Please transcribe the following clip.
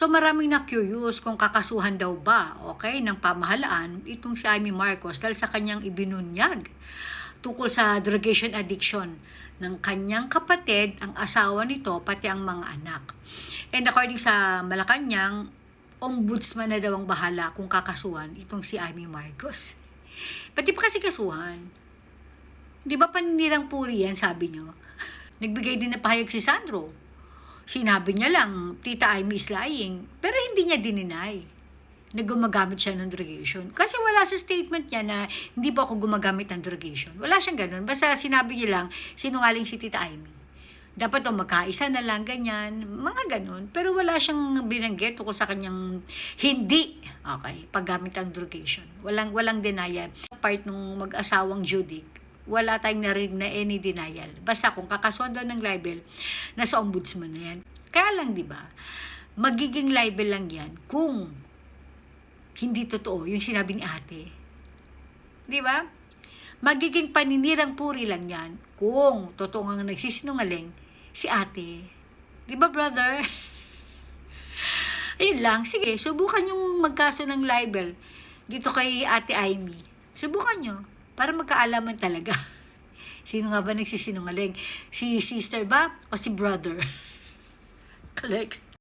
So maraming na-curious kung kakasuhan daw ba, okay, ng pamahalaan itong si Amy Marcos dahil sa kanyang ibinunyag tungkol sa drugation addiction ng kanyang kapatid, ang asawa nito, pati ang mga anak. And according sa Malacanang, ombudsman na daw ang bahala kung kakasuhan itong si Amy Marcos. Pati pa kasi kasuhan. Di ba paninirang puri yan, sabi nyo? Nagbigay din na pahayag si Sandro. Sinabi niya lang, Tita Amy is lying. Pero hindi niya dininay na gumagamit siya ng drugation. Kasi wala sa statement niya na hindi po ako gumagamit ng drugation. Wala siyang ganun. Basta sinabi niya lang, sinungaling si Tita Amy. Dapat magkaisa na lang, ganyan. Mga ganun. Pero wala siyang binanggit tungkol sa kanyang hindi, okay, paggamit ng drugation. Walang denial. Part nung mag-asawang Judy, wala tayong narinig na any denial. Basta kung kakasuhan daw ng libel, nasa ombudsman na yan. Kaya lang, di ba, magiging libel lang yan kung hindi totoo yung sinabi ni ate. Di ba? Magiging paninirang puri lang yan kung totoo nga nagsisinungaling si ate. Di ba, brother? Ayun lang. Sige, subukan yung magkaso ng libel dito kay Ate Amy. Subukan nyo para magkaalaman talaga. Sino nga ba nagsisinungaling? Si sister ba o si brother? Correct.